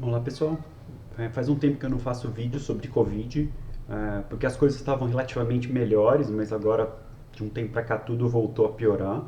Olá pessoal, faz um tempo que eu não faço vídeo sobre Covid, porque as coisas estavam relativamente melhores, mas agora de um tempo para cá tudo voltou a piorar.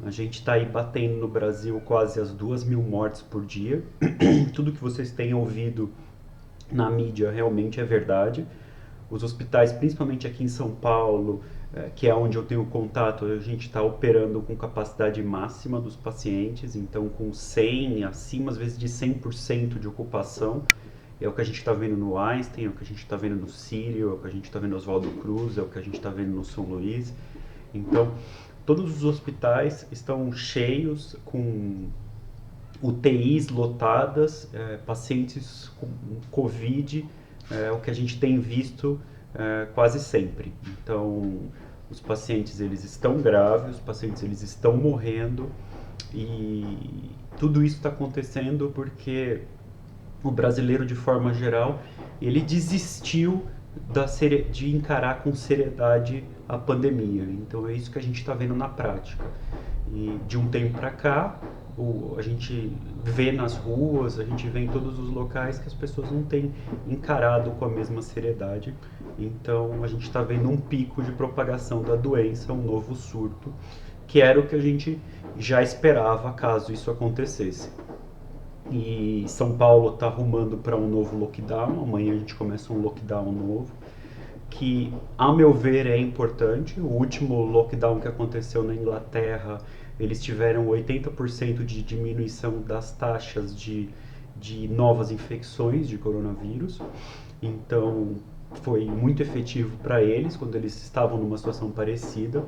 A gente está aí batendo no Brasil quase as 2.000 mortes por dia. Tudo que vocês têm ouvido na mídia realmente é verdade. Os hospitais, principalmente aqui em São Paulo, que é onde eu tenho contato, a gente está operando com capacidade máxima dos pacientes, então com 100, acima às vezes de 100% de ocupação. É o que a gente está vendo no Einstein, é o que a gente está vendo no Sírio, é o que a gente está vendo no Oswaldo Cruz, é o que a gente está vendo no São Luís. Então, todos os hospitais estão cheios, com UTIs lotadas, pacientes com Covid, o que a gente tem visto quase sempre. Então, os pacientes eles estão graves, os pacientes eles estão morrendo e tudo isso está acontecendo porque o brasileiro, de forma geral, ele desistiu de encarar com seriedade a pandemia. Então é isso que a gente está vendo na prática. E de um tempo para cá, a gente vê nas ruas, a gente vê em todos os locais que as pessoas não têm encarado com a mesma seriedade. Então a gente está vendo um pico de propagação da doença, um novo surto, que era o que a gente já esperava caso isso acontecesse. E São Paulo está arrumando para um novo lockdown. Amanhã a gente começa um lockdown novo, que, a meu ver, é importante. O último lockdown que aconteceu na Inglaterra, eles tiveram 80% de diminuição das taxas de novas infecções de coronavírus. Então, foi muito efetivo para eles quando eles estavam numa situação parecida.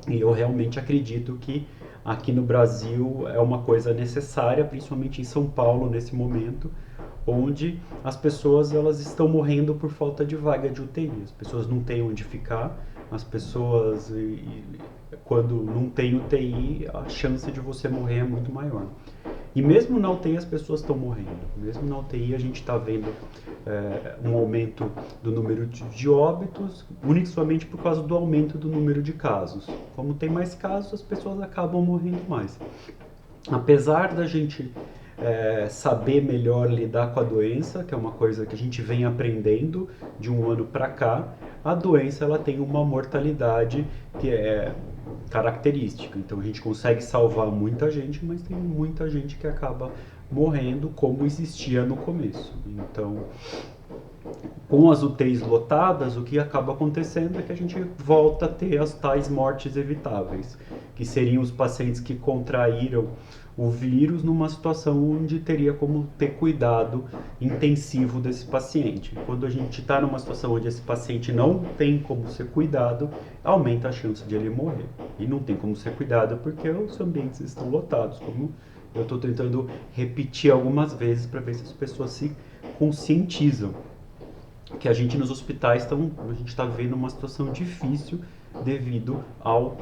E eu realmente acredito que aqui no Brasil é uma coisa necessária, principalmente em São Paulo nesse momento, onde as pessoas elas estão morrendo por falta de vaga de UTI. As pessoas não têm onde ficar, as pessoas quando não tem UTI, a chance de você morrer é muito maior. E mesmo na UTI as pessoas estão morrendo. Mesmo na UTI a gente está vendo um aumento do número de óbitos, unicamente por causa do aumento do número de casos. Como tem mais casos, as pessoas acabam morrendo mais. Apesar da gente saber melhor lidar com a doença, que é uma coisa que a gente vem aprendendo de um ano para cá, a doença ela tem uma mortalidade que é característica. Então a gente consegue salvar muita gente, mas tem muita gente que acaba morrendo como existia no começo. Então, com as UTIs lotadas, o que acaba acontecendo é que a gente volta a ter as tais mortes evitáveis, que seriam os pacientes que contraíram o vírus numa situação onde teria como ter cuidado intensivo desse paciente. Quando a gente está numa situação onde esse paciente não tem como ser cuidado, aumenta a chance de ele morrer. E não tem como ser cuidado porque os ambientes estão lotados, como eu estou tentando repetir algumas vezes para ver se as pessoas se conscientizam que a gente nos hospitais a gente está vivendo uma situação difícil devido ao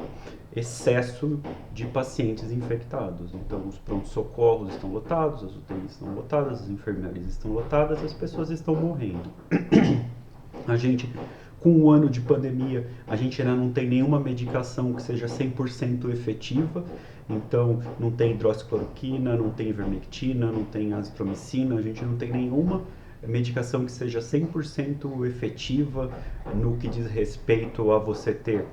excesso de pacientes infectados. Então, os prontos-socorros estão lotados, as UTIs estão lotadas, as enfermeiras estão lotadas, as pessoas estão morrendo. A gente, com um ano de pandemia, a gente ainda não tem nenhuma medicação que seja 100% efetiva. Então, não tem hidroxicloroquina, não tem ivermectina, não tem azitromicina, a gente não tem nenhuma medicação que seja 100% efetiva no que diz respeito a você ter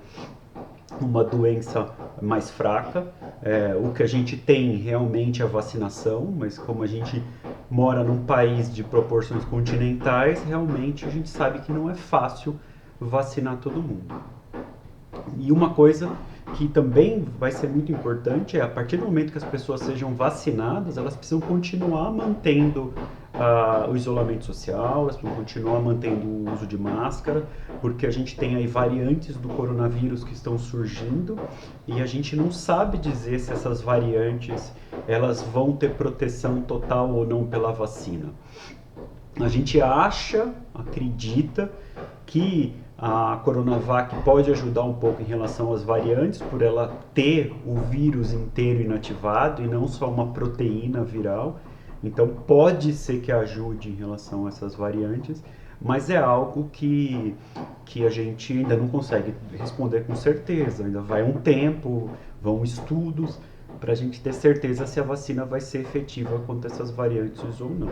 uma doença mais fraca. O que a gente tem realmente é a vacinação, mas como a gente mora num país de proporções continentais, realmente a gente sabe que não é fácil vacinar todo mundo. E uma coisa que também vai ser muito importante é, a partir do momento que as pessoas sejam vacinadas, elas precisam continuar mantendo o isolamento social, elas precisam continuar mantendo o uso de máscara, porque a gente tem aí variantes do coronavírus que estão surgindo e a gente não sabe dizer se essas variantes elas vão ter proteção total ou não pela vacina. A gente acredita que a Coronavac pode ajudar um pouco em relação às variantes, por ela ter o vírus inteiro inativado e não só uma proteína viral. Então pode ser que ajude em relação a essas variantes, mas é algo que a gente ainda não consegue responder com certeza. Ainda vai um tempo, vão estudos, para a gente ter certeza se a vacina vai ser efetiva contra essas variantes ou não.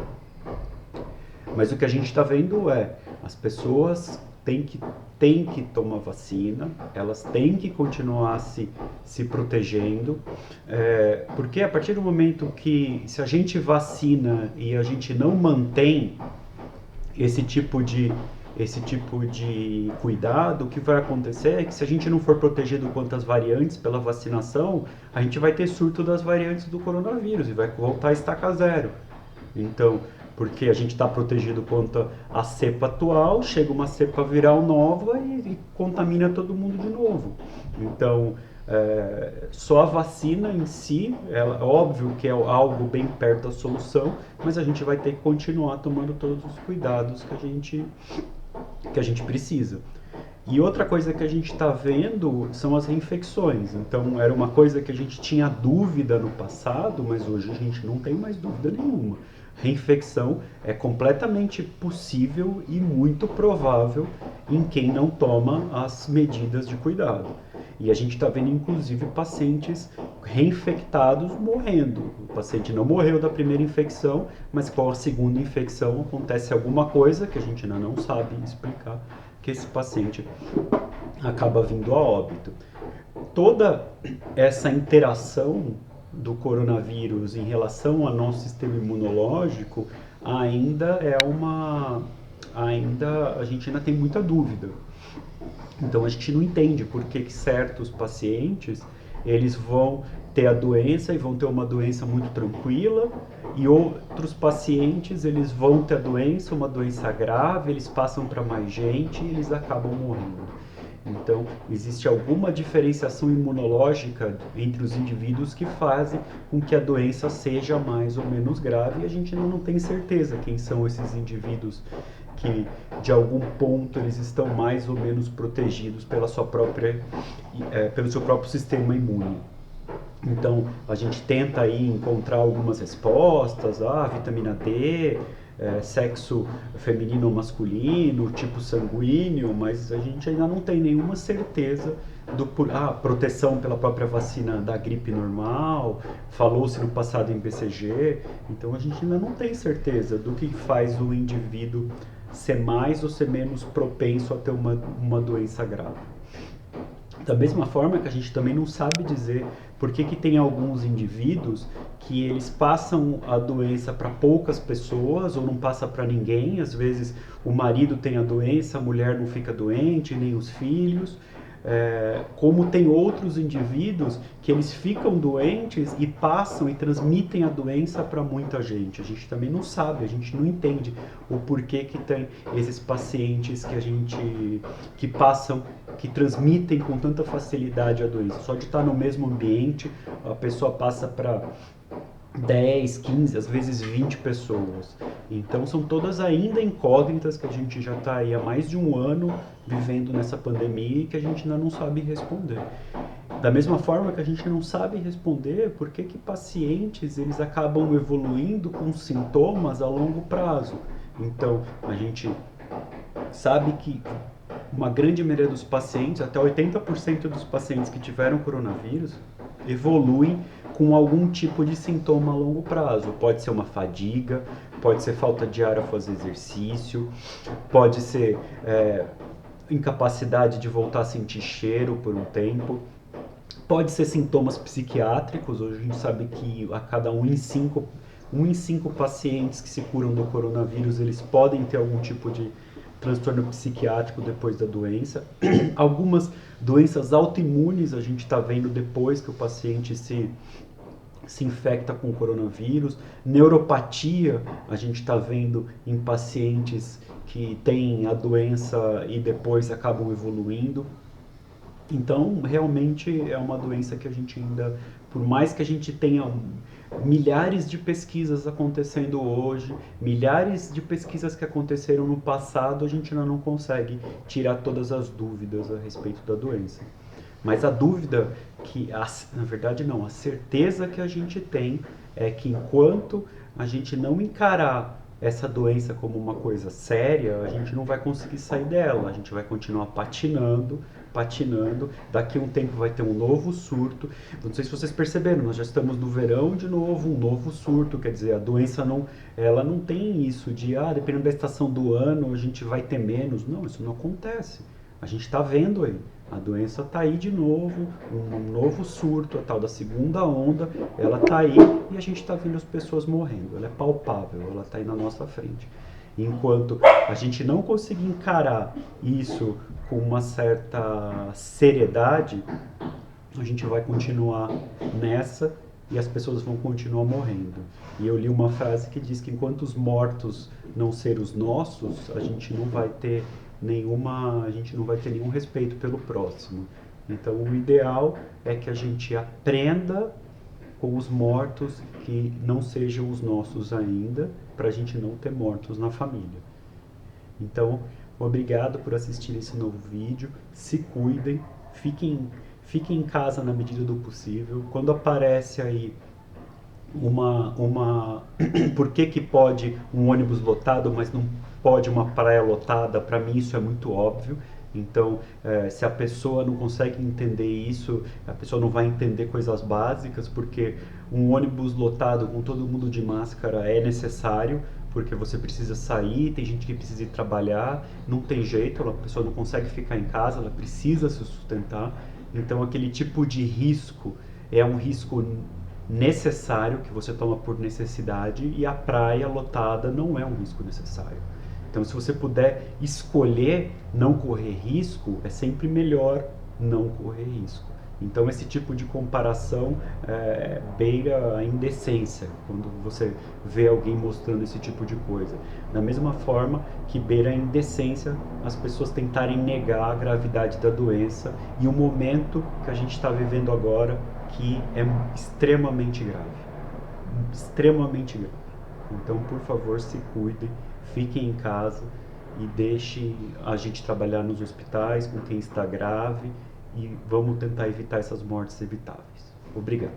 Mas o que a gente está vendo é, as pessoas têm que tomar vacina, elas têm que continuar se protegendo, porque a partir do momento que, se a gente vacina e a gente não mantém esse tipo de cuidado, o que vai acontecer é que, se a gente não for protegido contra as variantes pela vacinação, a gente vai ter surto das variantes do coronavírus e vai voltar a estaca zero. Então, porque a gente está protegido contra a cepa atual, chega uma cepa viral nova e contamina todo mundo de novo. Então, só a vacina em si, é óbvio que é algo bem perto da solução, mas a gente vai ter que continuar tomando todos os cuidados que a gente precisa. E outra coisa que a gente está vendo são as reinfecções. Então, era uma coisa que a gente tinha dúvida no passado, mas hoje a gente não tem mais dúvida nenhuma. Reinfecção é completamente possível e muito provável em quem não toma as medidas de cuidado. E a gente está vendo, inclusive, pacientes reinfectados morrendo. O paciente não morreu da primeira infecção, mas com a segunda infecção acontece alguma coisa que a gente ainda não sabe explicar, que esse paciente acaba vindo a óbito. Toda essa interação do coronavírus em relação ao nosso sistema imunológico ainda a gente ainda tem muita dúvida. Então a gente não entende por que certos pacientes eles vão ter a doença e vão ter uma doença muito tranquila, e outros pacientes eles vão ter a doença, uma doença grave, eles passam para mais gente e eles acabam morrendo. Então, existe alguma diferenciação imunológica entre os indivíduos que fazem com que a doença seja mais ou menos grave, e a gente ainda não tem certeza quem são esses indivíduos que, de algum ponto, eles estão mais ou menos protegidos pelo seu próprio sistema imune. Então, a gente tenta aí encontrar algumas respostas, vitamina D, sexo feminino ou masculino, tipo sanguíneo, mas a gente ainda não tem nenhuma certeza proteção pela própria vacina da gripe normal, falou-se no passado em BCG, então a gente ainda não tem certeza do que faz o indivíduo ser mais ou ser menos propenso a ter uma doença grave. Da mesma forma que a gente também não sabe dizer por que tem alguns indivíduos que eles passam a doença para poucas pessoas ou não passa para ninguém. Às vezes o marido tem a doença, a mulher não fica doente, nem os filhos. Como tem outros indivíduos que eles ficam doentes e passam e transmitem a doença para muita gente. A gente também não sabe, a gente não entende o porquê que tem esses pacientes que passam, que transmitem com tanta facilidade a doença. Só de estar no mesmo ambiente, a pessoa passa para 10, 15, às vezes 20 pessoas. Então são todas ainda incógnitas que a gente já está aí há mais de um ano vivendo nessa pandemia e que a gente ainda não sabe responder. Da mesma forma que a gente não sabe responder por que pacientes eles acabam evoluindo com sintomas a longo prazo. Então a gente sabe que uma grande maioria dos pacientes, até 80% dos pacientes que tiveram coronavírus, evoluem com algum tipo de sintoma a longo prazo. Pode ser uma fadiga, pode ser falta de ar ao fazer exercício, pode ser incapacidade de voltar a sentir cheiro por um tempo, pode ser sintomas psiquiátricos. Hoje a gente sabe que a cada um em cinco pacientes que se curam do coronavírus, eles podem ter algum tipo de transtorno psiquiátrico depois da doença. Algumas doenças autoimunes a gente está vendo depois que o paciente se infecta com o coronavírus. Neuropatia a gente está vendo em pacientes que têm a doença e depois acabam evoluindo. Então, realmente é uma doença que a gente ainda, por mais que a gente tenha milhares de pesquisas acontecendo hoje, milhares de pesquisas que aconteceram no passado, a gente ainda não consegue tirar todas as dúvidas a respeito da doença. Mas a dúvida na verdade não, a certeza que a gente tem é que enquanto a gente não encarar essa doença como uma coisa séria, a gente não vai conseguir sair dela, a gente vai continuar patinando patinando. Daqui a um tempo vai ter um novo surto. Não sei se vocês perceberam, nós já estamos no verão de novo, um novo surto. Quer dizer, a doença ela não tem isso de, dependendo da estação do ano, a gente vai ter menos. Não, isso não acontece. A gente está vendo aí. A doença está aí de novo, um novo surto, a tal da segunda onda, ela está aí e a gente está vendo as pessoas morrendo. Ela é palpável, ela está aí na nossa frente. Enquanto a gente não conseguir encarar isso com uma certa seriedade, a gente vai continuar nessa e as pessoas vão continuar morrendo. E eu li uma frase que diz que enquanto os mortos não serem os nossos, a gente não vai ter nenhum respeito pelo próximo. Então o ideal é que a gente aprenda com os mortos que não sejam os nossos ainda, para a gente não ter mortos na família. Então, obrigado por assistir esse novo vídeo, se cuidem, fiquem em casa na medida do possível. Quando aparece aí por que pode um ônibus lotado, mas não pode uma praia lotada, para mim isso é muito óbvio. Então, se a pessoa não consegue entender isso, a pessoa não vai entender coisas básicas, porque um ônibus lotado com todo mundo de máscara é necessário, porque você precisa sair, tem gente que precisa ir trabalhar, não tem jeito, a pessoa não consegue ficar em casa, ela precisa se sustentar. Então, aquele tipo de risco é um risco necessário que você toma por necessidade, e a praia lotada não é um risco necessário. Então, se você puder escolher não correr risco, é sempre melhor não correr risco. Então, esse tipo de comparação beira a indecência, quando você vê alguém mostrando esse tipo de coisa. Da mesma forma que beira a indecência as pessoas tentarem negar a gravidade da doença e o momento que a gente está vivendo agora, que é extremamente grave. Extremamente grave. Então, por favor, se cuidem, fiquem em casa e deixem a gente trabalhar nos hospitais com quem está grave e vamos tentar evitar essas mortes evitáveis. Obrigado.